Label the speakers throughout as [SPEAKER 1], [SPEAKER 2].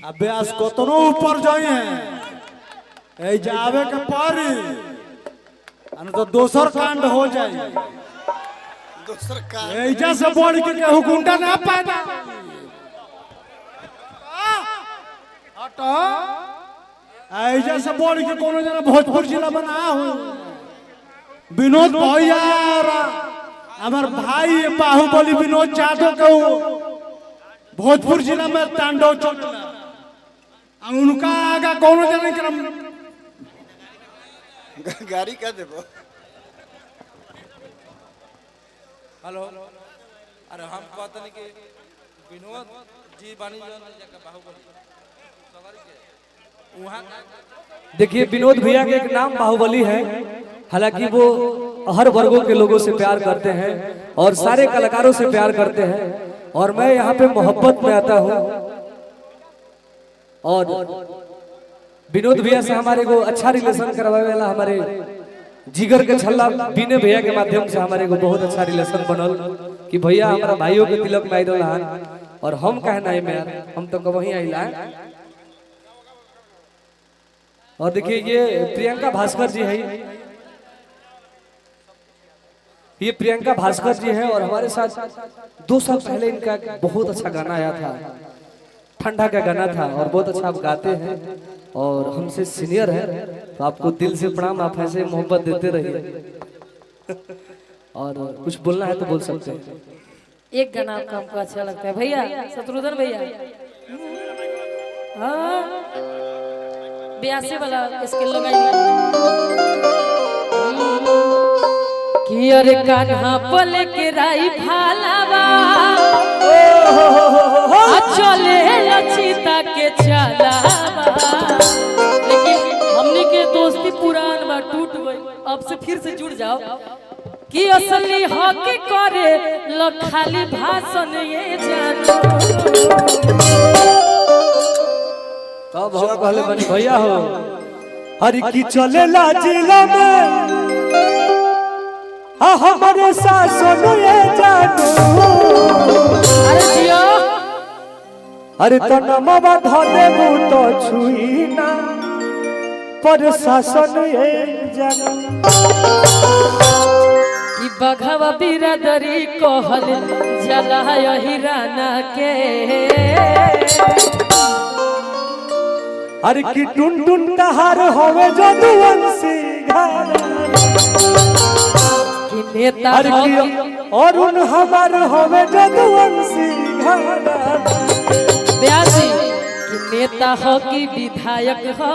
[SPEAKER 1] अभ्यास कतनो ऊपर जाए ए जावे के पारी अन तो दोसर कांड हो जाए
[SPEAKER 2] दोसर कांड
[SPEAKER 1] एजा से बढ़ के केहू गुंडा ना पाएगा हटो एजा से बढ़ के कोनो जना भोजपुर जिला बना हो विनोद भैया हमार भाई बाहुबली विनोद यादव के भोजपुर जिला में तांडव चल उनका आगा कोनो जना के
[SPEAKER 2] गाड़ी का देबो।
[SPEAKER 3] हेलो अरे हम कहते नहीं कि विनोद जी बानी जगह बाहुबली वहाँ
[SPEAKER 4] देखिए विनोद भैया के एक नाम बाहुबली है। हालांकि वो हर वर्गों के लोगों से प्यार करते हैं और सारे कलाकारों से प्यार करते हैं और मैं यहाँ पे मोहब्बत में आता हूँ और विनोद भैया से हमारे को अच्छा रिलेशन करवाने वाला हमारे जिगर के छल्ला बीने भैया के माध्यम से हमारे को बहुत अच्छा रिलेशन बनल कि भैया हमारा भाइयों के तिलक में आइल और हम कहना है यार हम तो कब ही आइला। और देखिए ये प्रियंका भास्कर जी है, ये प्रियंका भास्कर जी हैं और हमारे साथ 2 साल पहले इनका बहुत अच्छा गाना आया था, ठंडा का गाना था और बहुत अच्छा आप गाते हैं और हमसे सीनियर है तो आपको दिल से प्रणाम। आप ऐसे मोहब्बत देते रहिए और कुछ बोलना है तो बोल सकते हैं।
[SPEAKER 5] एक गाना आपका हमको अच्छा लगता है भैया शत्रुघ्न भैया, हाँ 82 वाला स्केल लगाइए कि अरे कान्हा पल के राई भालावा चले लचिता के चलावा। लेकिन हमने के दोस्ती पुरान बा टूट गई, अब से फिर से जुड़ जाओ कि असली हक करे लो खाली भाषण ये जानो।
[SPEAKER 4] तब हम कहले बनी भैया हो हरि की चले ला जिला में हमारे शासन ये जानो।
[SPEAKER 5] अरे जियो
[SPEAKER 4] अरे तो नमवा धने तो छुई ना पर शासन ये जानो।
[SPEAKER 5] कि बघवा बिरादरी कहल जला हिराना के
[SPEAKER 4] अरे की टुन टुन तहार होवे जदुवंशी घराना
[SPEAKER 5] कि नेता
[SPEAKER 4] अरे की और उन हमार होवे जदुवंशी घराना।
[SPEAKER 5] ब्यासी कि नेता हो कि विधायक हो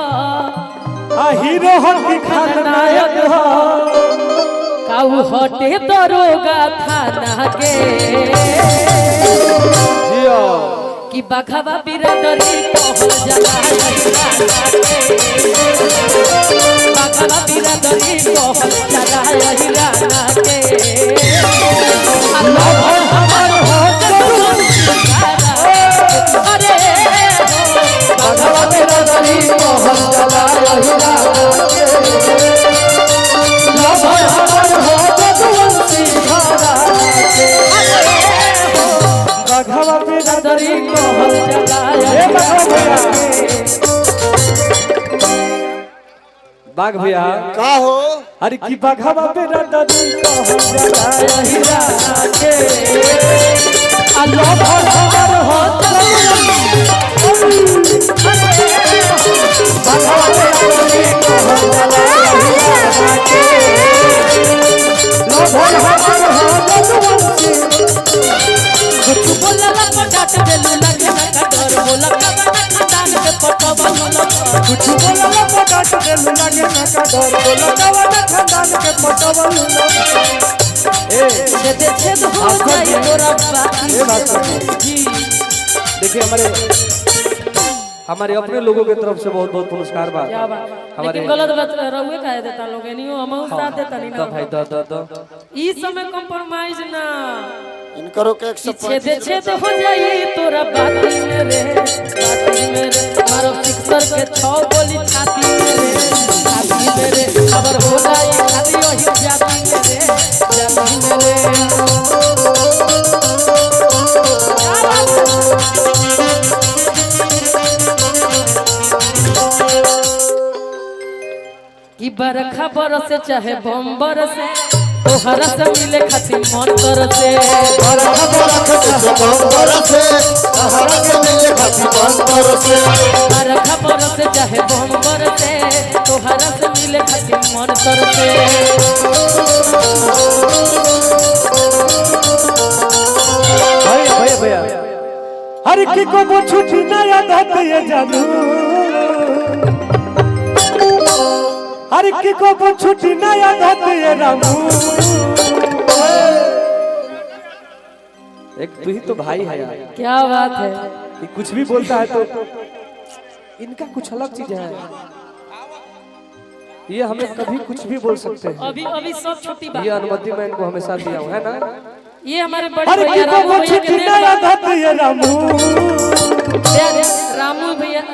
[SPEAKER 4] हीरो हो कि खलनायक हो
[SPEAKER 5] काऊ हटे दरोगा थाना के कि बघवा बिरादरी कहल जला बघवा बिरादरी कहल जला हिराना के
[SPEAKER 4] हमार हो
[SPEAKER 5] अरे
[SPEAKER 4] बघवा बिरादरी कहल जला हिराना बघवा बिरादरी कहल बाघ भैया
[SPEAKER 2] का हो
[SPEAKER 4] अरे की बघवा बिरादरी कहल हिराना के अल्लाह भगवान हो बघवा बिरादरी कहल हिराना के लो भगवान हो जदुवंशी।
[SPEAKER 5] कुछ बोला पटाट देलू लगे ना डर बोला खानदान के पटवा
[SPEAKER 4] कुछ बोला पटाट देलू लगे ना डर बोला कवन खानदान के पटवा ए
[SPEAKER 5] छेद छेद हो जाए तोरा बाकी जी।
[SPEAKER 4] देखिए हमारे अपने लोगों की तरफ से बहुत बहुत पुरस्कार बा।
[SPEAKER 5] क्या बात लेकिन गलत बात रहुए कह देता लोग एनियो हम साथ देता नहीं ना
[SPEAKER 4] भाई दो
[SPEAKER 5] ई समय कंप्रोमाइज ना
[SPEAKER 2] इनकरो के
[SPEAKER 5] कि छेद छेद हो जाए तोरा बाती में रे मारो सिक्सर के 6 गोली छाती में रे खबर हो जाए खाली वही जाती में रे बरखा बरसे चाहे बम बरसे तोहरा से मिले खातिर मन तरसे
[SPEAKER 2] बरखा बरसे सहारा के मिले खातिर मन बरसे
[SPEAKER 5] बरखा बरसे चाहे बम बरसे तोहरा से मिले खातिर मन तरसे
[SPEAKER 4] भैया भैया भैया
[SPEAKER 1] हर की को वो छुट्टी ना याद आते ये जानू हर की को वो छुट्टी ना याद आते ये रामू
[SPEAKER 4] एक तू ही तो भाई है यार,
[SPEAKER 5] क्या बात है।
[SPEAKER 4] ये कुछ भी बोलता है तो इनका कुछ अलग चीज है, ये हमें कभी कुछ भी बोल सकते हैं।
[SPEAKER 5] अभी अभी सब छुट्टी
[SPEAKER 4] ये अनुमति मैं इनको हमेशा दिया हूँ, है ना?
[SPEAKER 5] ये हमारे बड़े
[SPEAKER 1] हर की
[SPEAKER 5] भैया
[SPEAKER 1] को
[SPEAKER 5] रामू
[SPEAKER 1] वो
[SPEAKER 5] भैया के
[SPEAKER 1] छुट्टी
[SPEAKER 5] देन
[SPEAKER 1] ना याद आते ये रामू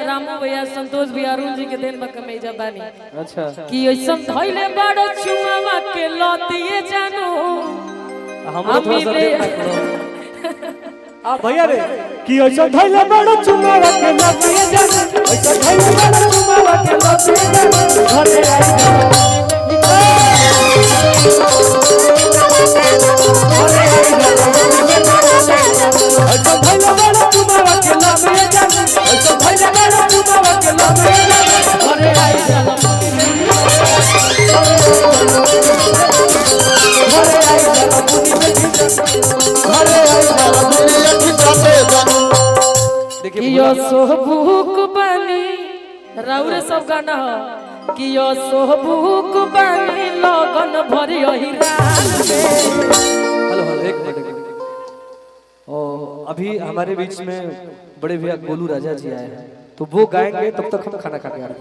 [SPEAKER 5] रामू भैया संतोष भैया अरुण जी के देन बकमे जबानी
[SPEAKER 4] अच्छा
[SPEAKER 5] कि ऐसा धइले बड़ चुमावा के लतिए जानो
[SPEAKER 4] हमरो थोड़ा सा देर तक लो।
[SPEAKER 1] आ भैया रे कि ऐसा धइले बड़ चुमावा के लतिए जानो ऐसा धइले बड़ चुमावा के लतिए जानो घरे आई ऐसा धइले बड़ चुमावा के लतिए जानो ऐसा धइले बड़ चुमावा के लतिए जानो घरे आई कियो सोहबुक बनी राउरे सब गाना हो कियो सोहबुक बनी लगन भरी ओही रात में
[SPEAKER 4] हेलो हेलो एक मिनट और अभी हमारे बीच में बड़े भैया गोलू राजा जी आए हैं, तो वो गाएंगे तब तक हम खाना खा के आते हैं।